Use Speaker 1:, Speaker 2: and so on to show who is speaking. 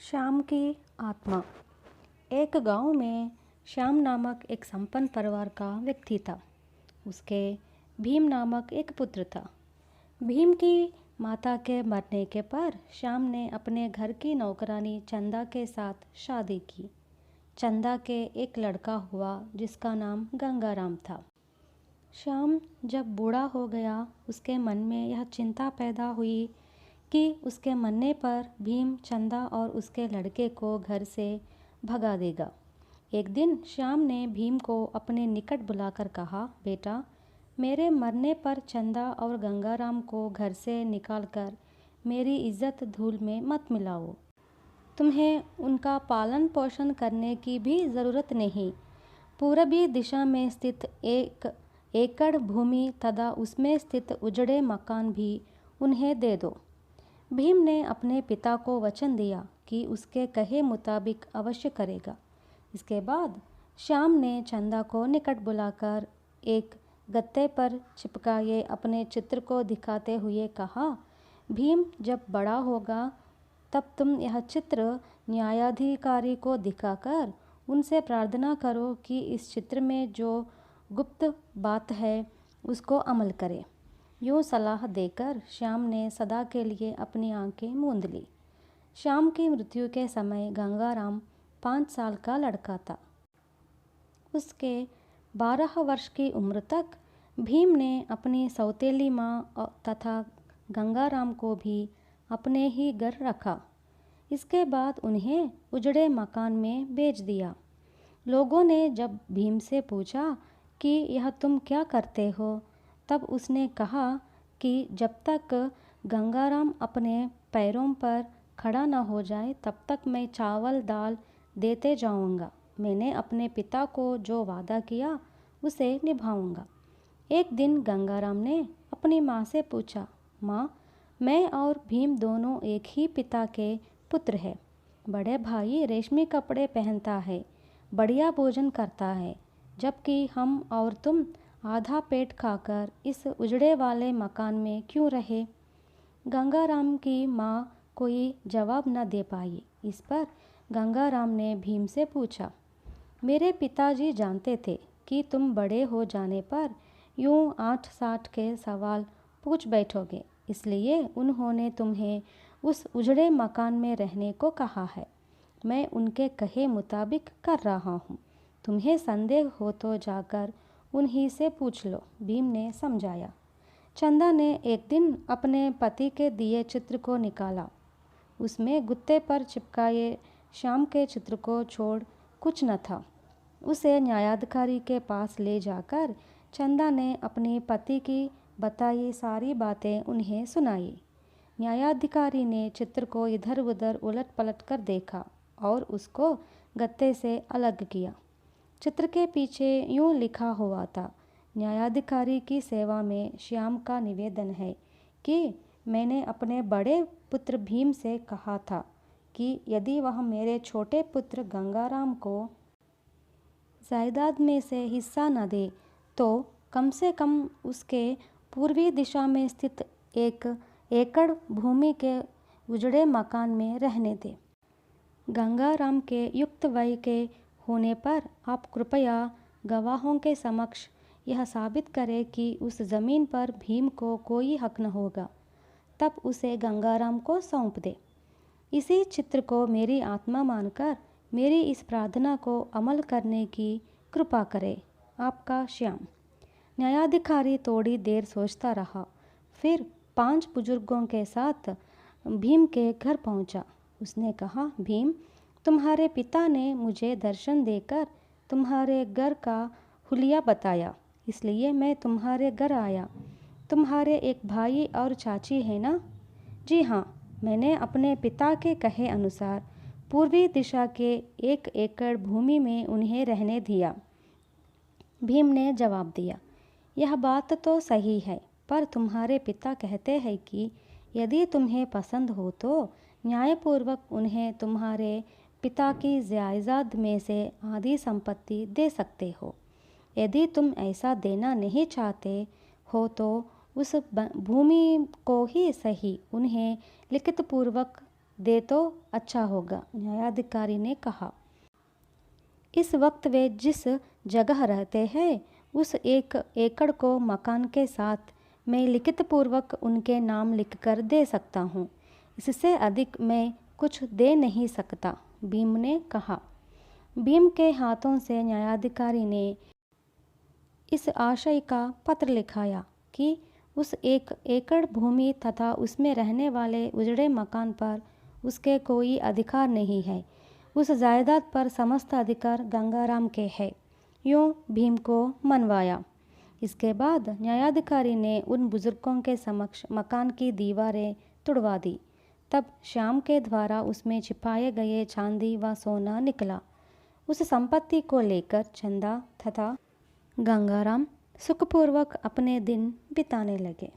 Speaker 1: श्याम की आत्मा। एक गांव में श्याम नामक एक संपन्न परिवार का व्यक्ति था। उसके भीम नामक एक पुत्र था। भीम की माता के मरने के पर श्याम ने अपने घर की नौकरानी चंदा के साथ शादी की। चंदा के एक लड़का हुआ जिसका नाम गंगाराम था। श्याम जब बूढ़ा हो गया, उसके मन में यह चिंता पैदा हुई कि उसके मरने पर भीम चंदा और उसके लड़के को घर से भगा देगा। एक दिन श्याम ने भीम को अपने निकट बुलाकर कहा, बेटा, मेरे मरने पर चंदा और गंगाराम को घर से निकालकर मेरी इज्जत धूल में मत मिलाओ। तुम्हें उनका पालन पोषण करने की भी ज़रूरत नहीं। पूर्वी दिशा में स्थित 1 एकड़ भूमि तथा उसमें स्थित उजड़े मकान भी उन्हें दे दो। भीम ने अपने पिता को वचन दिया कि उसके कहे मुताबिक अवश्य करेगा। इसके बाद श्याम ने चंदा को निकट बुलाकर एक गत्ते पर चिपकाए अपने चित्र को दिखाते हुए कहा, भीम जब बड़ा होगा तब तुम यह चित्र न्यायाधिकारी को दिखाकर उनसे प्रार्थना करो कि इस चित्र में जो गुप्त बात है उसको अमल करे। यूँ सलाह देकर श्याम ने सदा के लिए अपनी आंखें मूंद ली। श्याम की मृत्यु के समय गंगाराम 5 साल का लड़का था। उसके 12 वर्ष की उम्र तक भीम ने अपनी सौतेली माँ तथा गंगाराम को भी अपने ही घर रखा। इसके बाद उन्हें उजड़े मकान में बेच दिया। लोगों ने जब भीम से पूछा कि यह तुम क्या करते हो, तब उसने कहा कि जब तक गंगाराम अपने पैरों पर खड़ा न हो जाए तब तक मैं चावल दाल देते जाऊंगा। मैंने अपने पिता को जो वादा किया उसे निभाऊंगा। एक दिन गंगाराम ने अपनी माँ से पूछा, माँ, मैं और भीम दोनों एक ही पिता के पुत्र हैं। बड़े भाई रेशमी कपड़े पहनता है, बढ़िया भोजन करता है, जबकि हम और तुम आधा पेट खाकर इस उजड़े वाले मकान में क्यों रहे। गंगाराम की माँ कोई जवाब न दे पाई। इस पर गंगाराम ने भीम से पूछा, मेरे पिताजी जानते थे कि तुम बड़े हो जाने पर यूँ 8-60 के सवाल पूछ बैठोगे, इसलिए उन्होंने तुम्हें उस उजड़े मकान में रहने को कहा है। मैं उनके कहे मुताबिक कर रहा हूँ। तुम्हें संदेह हो तो जाकर उन्हीं से पूछ लो, भीम ने समझाया। चंदा ने एक दिन अपने पति के दिए चित्र को निकाला। उसमें गुत्ते पर चिपकाए श्याम के चित्र को छोड़ कुछ न था। उसे न्यायाधिकारी के पास ले जाकर चंदा ने अपने पति की बताई सारी बातें उन्हें सुनाई। न्यायाधिकारी ने चित्र को इधर उधर उलट पलट कर देखा और उसको गत्ते से अलग किया। चित्र के पीछे यूँ लिखा हुआ था, न्यायाधिकारी की सेवा में श्याम का निवेदन है कि मैंने अपने बड़े पुत्र भीम से कहा था कि यदि वह मेरे छोटे पुत्र गंगाराम को जायदाद में से हिस्सा न दे तो कम से कम उसके पूर्वी दिशा में स्थित 1 एकड़ भूमि के उजड़े मकान में रहने दे। गंगाराम के युक्त वय के होने पर आप कृपया गवाहों के समक्ष यह साबित करें कि उस ज़मीन पर भीम को कोई हक न होगा, तब उसे गंगाराम को सौंप दे। इसी चित्र को मेरी आत्मा मानकर मेरी इस प्रार्थना को अमल करने की कृपा करे। आपका श्याम। न्यायाधिकारी थोड़ी देर सोचता रहा, फिर 5 बुजुर्गों के साथ भीम के घर पहुंचा। उसने कहा, भीम, तुम्हारे पिता ने मुझे दर्शन देकर तुम्हारे घर का हुलिया बताया, इसलिए मैं तुम्हारे घर आया। तुम्हारे एक भाई और चाची है ना? जी हाँ, मैंने अपने पिता के कहे अनुसार पूर्वी दिशा के 1 एकड़ भूमि में उन्हें रहने दिया। भीम ने जवाब दिया, यह बात तो सही है, पर तुम्हारे पिता कहते हैं कि यदि तुम्हें पसंद हो तो न्यायपूर्वक उन्हें तुम्हारे पिता की जायदाद में से आधी संपत्ति दे सकते हो। यदि तुम ऐसा देना नहीं चाहते हो तो उस भूमि को ही सही उन्हें लिखित पूर्वक दे तो अच्छा होगा, न्यायाधिकारी ने कहा। इस वक्त वे जिस जगह रहते हैं उस 1 एकड़ को मकान के साथ मैं लिखित पूर्वक उनके नाम लिखकर दे सकता हूँ। इससे अधिक मैं कुछ दे नहीं सकता, भीम ने कहा। भीम के हाथों से न्यायाधिकारी ने इस आशय का पत्र लिखाया कि उस 1 एकड़ भूमि तथा उसमें रहने वाले उजड़े मकान पर उसके कोई अधिकार नहीं है। उस जायदाद पर समस्त अधिकार गंगाराम के है। यूँ भीम को मनवाया। इसके बाद न्यायाधिकारी ने उन बुजुर्गों के समक्ष मकान की दीवारें तुड़वा दी। तब श्याम के द्वारा उसमें छिपाए गए चांदी व सोना निकला। उस संपत्ति को लेकर चंदा तथा गंगाराम सुखपूर्वक अपने दिन बिताने लगे।